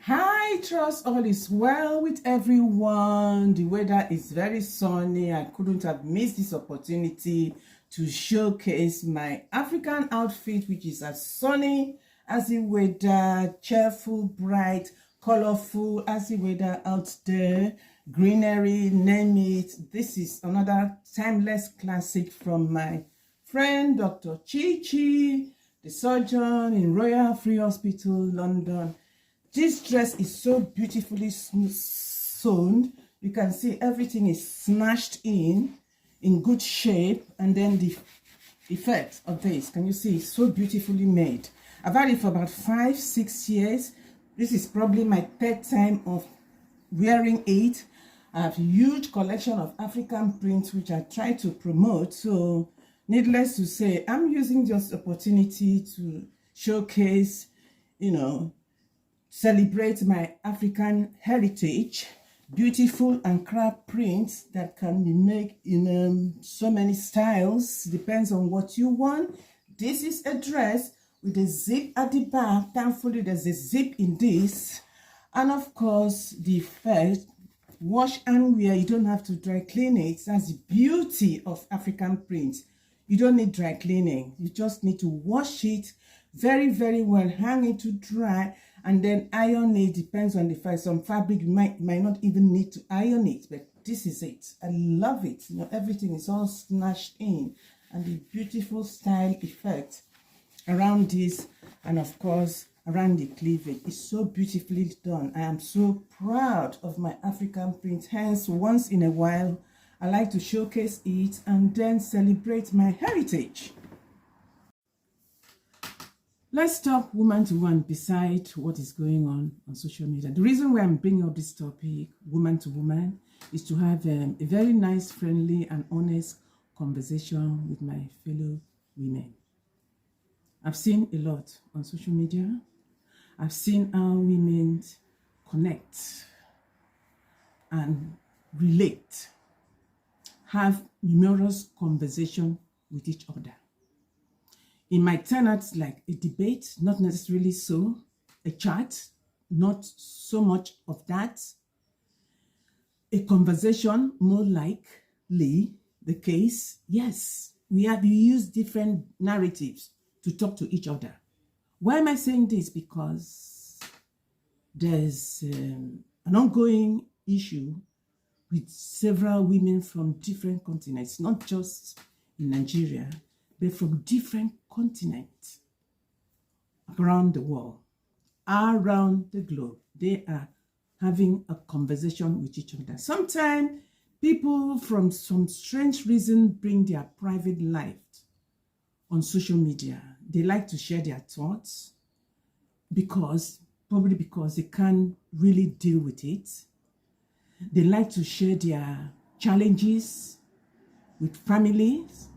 Hi, trust all is well with everyone. The weather is very sunny. I couldn't have missed this opportunity to showcase my African outfit, which is as sunny as the weather, cheerful, bright, colorful as the weather out there, greenery, name it. This is another timeless classic from my friend, Dr. Chichi, the surgeon in Royal Free Hospital, London. This dress is so beautifully sewn. You can see everything is snatched in good shape, and then the effect of this, can you see, it's so beautifully made. I've had it for about 5-6 years. This is probably my third time of wearing it. I have a huge collection of African prints which I try to promote. So needless to say, I'm using this opportunity to showcase, celebrate my African heritage, beautiful and craft prints that can be made in so many styles, depends on what you want. This is a dress with a zip at the back. Thankfully, there's a zip in this. And of course, the effect, wash and wear, you don't have to dry clean it. That's the beauty of African prints. You don't need dry cleaning. You just need to wash it very, very well, hang it to dry, and then iron it. Depends on the fabric. Some fabric you might not even need to iron it, but this is it. I love it. Everything is all snatched in, and the beautiful style effect around this, and of course around the cleavage is so beautifully done. I am so proud of my African print. Hence, once in a while, I like to showcase it and then celebrate my heritage. Let's talk woman to woman beside what is going on social media. The reason why I'm bringing up this topic, woman to woman, is to have a very nice, friendly, and honest conversation with my fellow women. I've seen a lot on social media. I've seen how women connect and relate, have numerous conversations with each other. It might turn out like a debate, not necessarily so, a chat, not so much of that, a conversation, more likely the case. Yes, we use different narratives to talk to each other. Why am I saying this? Because there's an ongoing issue with several women from different continents, not just in Nigeria, but from different continents around the world, around the globe. They are having a conversation with each other. Sometimes people from some strange reason bring their private life on social media. They like to share their thoughts probably because they can't really deal with it. They like to share their challenges with families.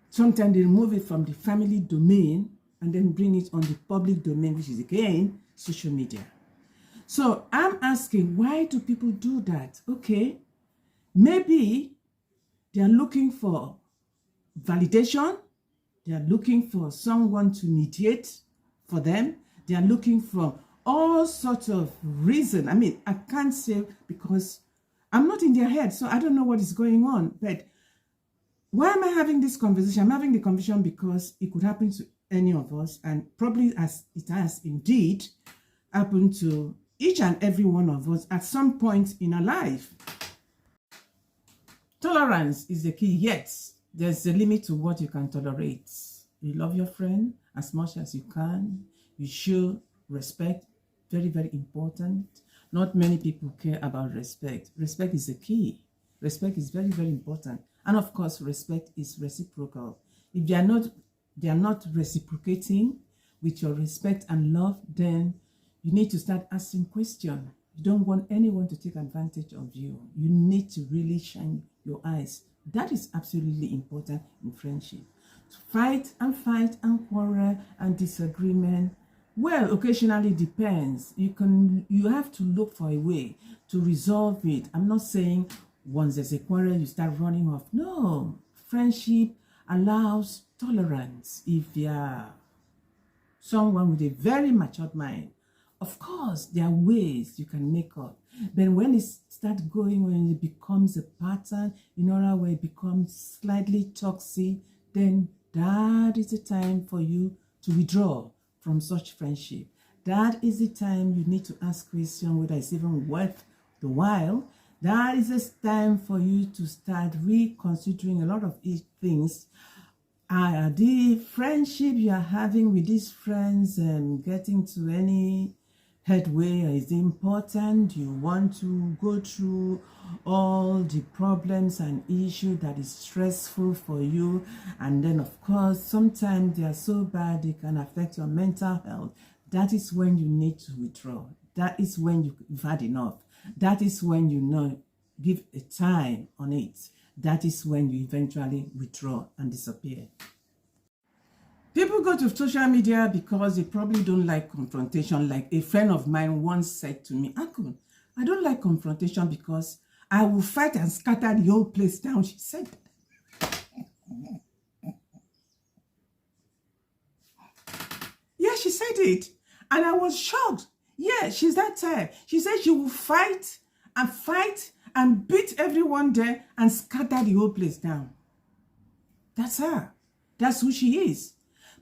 Sometimes they remove it from the family domain and then bring it on the public domain, which is again social media. So I'm asking, why do people do that? Okay, maybe they are looking for validation. They are looking for someone to mediate for them. They are looking for all sorts of reasons. I mean, I can't say because I'm not in their head, so I don't know what is going on. But why am I having this conversation? I'm having the conversation because it could happen to any of us, and probably as it has indeed happened to each and every one of us at some point in our life. Tolerance is the key. Yes, there's a limit to what you can tolerate. You love your friend as much as you can. You show respect. Very, very important. Not many people care about respect. Respect is the key. Respect is very, very important. And of course, respect is reciprocal. If they are not reciprocating with your respect and love, then you need to start asking questions. You don't want anyone to take advantage of you. You need to really shine your eyes. That is absolutely important in friendship. To fight and quarrel and disagreement, well, occasionally depends. You have to look for a way to resolve it. I'm not saying once there's a quarrel, you start running off. No, friendship allows tolerance. If you're someone with a very matured mind, Of course, there are ways you can make up. But when it starts going, when it becomes a pattern, in order where it becomes slightly toxic, then that is the time for you to withdraw from such friendship. That is the time you need to ask questions whether it's even worth the while. That is the time for you to start reconsidering a lot of things. Are the friendship you are having with these friends getting to any headway? Or is it important? You want to go through all the problems and issues that is stressful for you, and then of course sometimes they are so bad they can affect your mental health. That is when you need to withdraw. That is when you've had enough. That is when you know, give a time on it. That is when you eventually withdraw and disappear. People go to social media because they probably don't like confrontation. Like a friend of mine once said to me, "Uncle, I don't like confrontation because I will fight and scatter the whole place down." She said, yeah, she said it. And I was shocked. Yeah, she's that type. She said she will fight and beat everyone there and scatter the whole place down. That's her. That's who she is.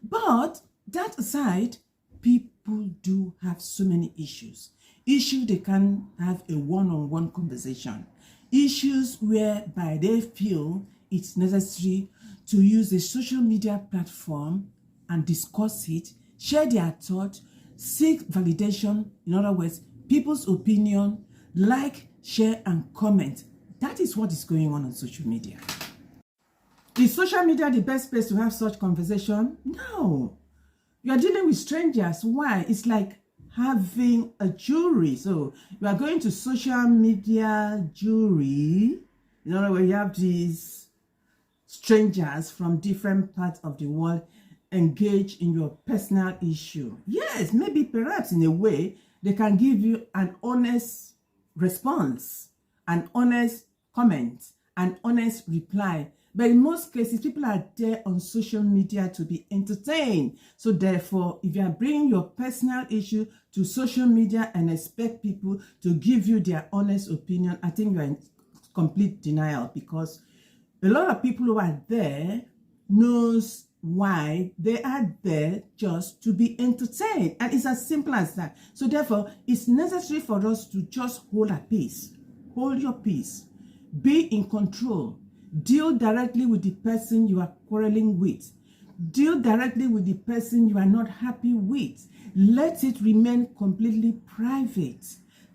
But that aside, people do have so many issues. Issues they can have a one-on-one conversation. Issues whereby they feel it's necessary to use a social media platform and discuss it, share their thoughts, seek validation. In other words, people's opinion, like, share, and comment. That is what is going on social media. Is social media the best place to have such conversation? No. You are dealing with strangers. Why? It's like having a jury. So you are going to social media jury. In other words, you have these strangers from different parts of the world engage in your personal issue. Yes, maybe perhaps in a way they can give you an honest response, an honest comment, an honest reply. But in most cases, people are there on social media to be entertained. So therefore, if you are bringing your personal issue to social media and expect people to give you their honest opinion, I think you are in complete denial, because a lot of people who are there knows why they are there, just to be entertained. And it's as simple as that. So therefore, it's necessary for us to just hold our peace. Hold your peace. Be in control. Deal directly with the person you are quarreling with. Deal directly with the person you are not happy with. Let it remain completely private.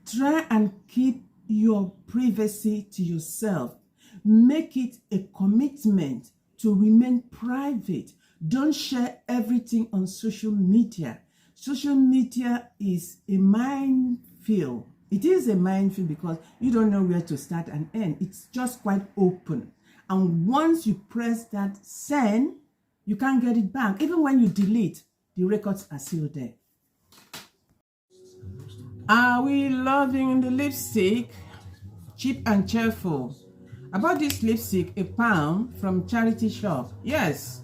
Try and keep your privacy to yourself. Make it a commitment to remain private. Don't share everything on social media. Social media is a minefield. It is a minefield because you don't know where to start and end. It's just quite open. And once you press that send, you can't get it back. Even when you delete, the records are still there. Are we loving the lipstick? Cheap and cheerful. About this lipstick, £1 from charity shop. Yes,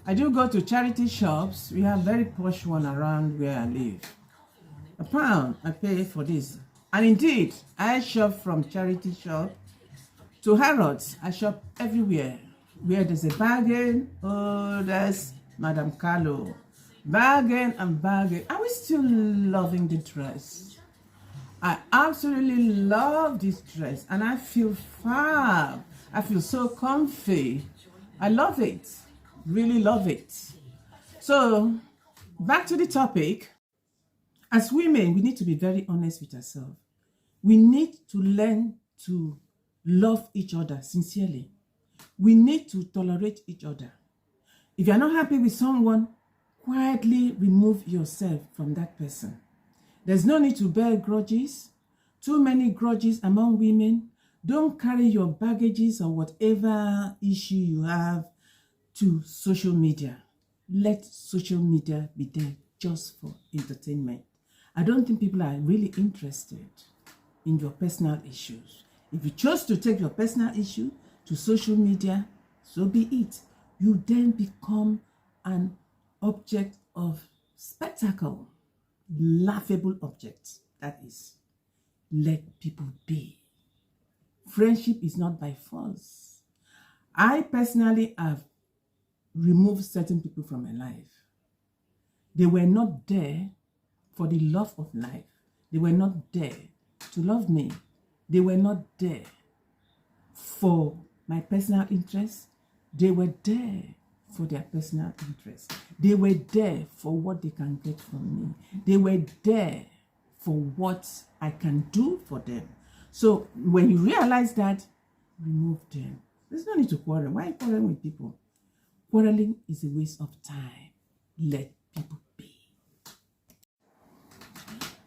I do go to charity shops. We have very posh one around where I live. £1 I pay for this. And indeed, I shop from charity shop to Harrods. I shop everywhere. Where there's a bargain, oh, that's Madame Carlo. Bargain and bargain. Are we still loving the dress? I absolutely love this dress and I feel fab. I feel so comfy. I love it. Really love it. So, back to the topic. As women, we need to be very honest with ourselves. We need to learn to love each other sincerely. We need to tolerate each other. If you're not happy with someone, quietly remove yourself from that person. There's no need to bear grudges. Too many grudges among women. Don't carry your baggages or whatever issue you have to social media. Let social media be there just for entertainment. I don't think people are really interested in your personal issues. If you chose to take your personal issue to social media, so be it. You then become an object of spectacle. laughable object. That is, let people be. Friendship is not by force. I personally have removed certain people from my life. They were not there for the love of life. They were not there to love me. They were not there for my personal interests. They were there for their personal interests. They were there for what they can get from me. They were there for what I can do for them. So when you realize that, remove them. There's no need to quarrel. Why are you quarreling with people? Quarreling is a waste of time. Let people be.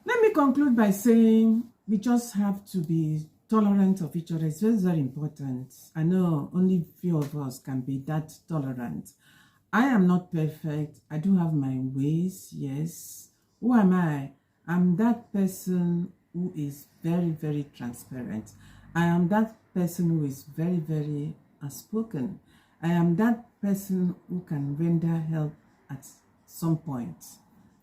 Let me conclude by saying we just have to be tolerant of each other. It's very, very important. I know only few of us can be that tolerant. I am not perfect. I do have my ways, yes. Who am I? I'm that person who is very, very transparent. I am that person who is very, very outspoken. I am that person who can render help at some point.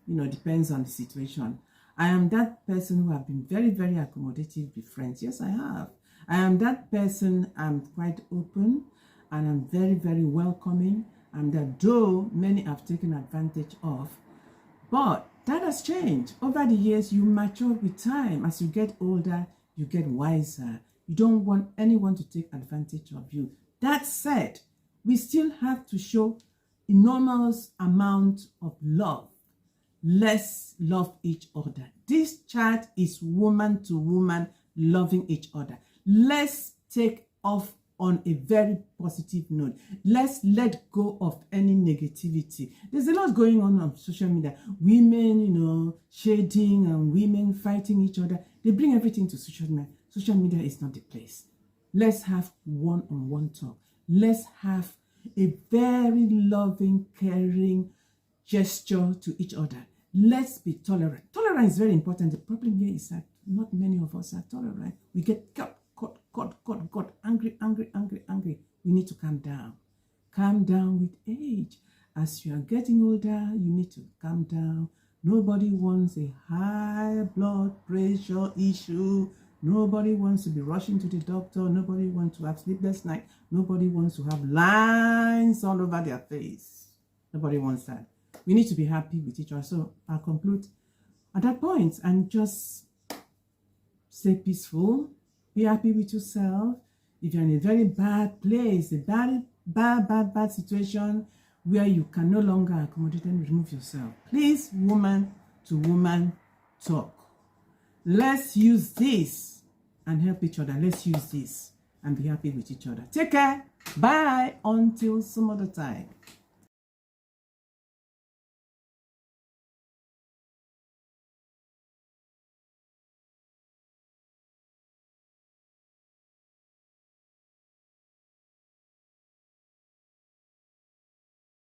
You know, depends on the situation. I am that person who have been very, very accommodative with friends. Yes, I have. I am that person, I'm quite open and I'm very, very welcoming. And that though many have taken advantage of, but that has changed. Over the years, you mature with time. As you get older, you get wiser. You don't want anyone to take advantage of you. That said, we still have to show enormous amount of love. Let's love each other. This chat is woman to woman loving each other. Let's take off on a very positive note. Let's let go of any negativity. There's a lot going on social media. Women, you know, shading and women fighting each other. They bring everything to social media. Social media is not the place. Let's have one-on-one talk. Let's have a very loving, caring gesture to each other. Let's be tolerant. Tolerance is very important. The problem here is that not many of us are tolerant. We get got angry. We need to calm down. Calm down with age. As you are getting older, you need to calm down. Nobody wants a high blood pressure issue. Nobody wants to be rushing to the doctor. Nobody wants to have sleepless night. Nobody wants to have lines all over their face. Nobody wants that. We need to be happy with each other. So I'll conclude at that point and just stay peaceful. Be happy with yourself. If you're in a very bad place, a bad situation where you can no longer accommodate and remove yourself, please, woman to woman talk. Let's use this and help each other. Let's use this and be happy with each other. Take care. Bye. Until some other time.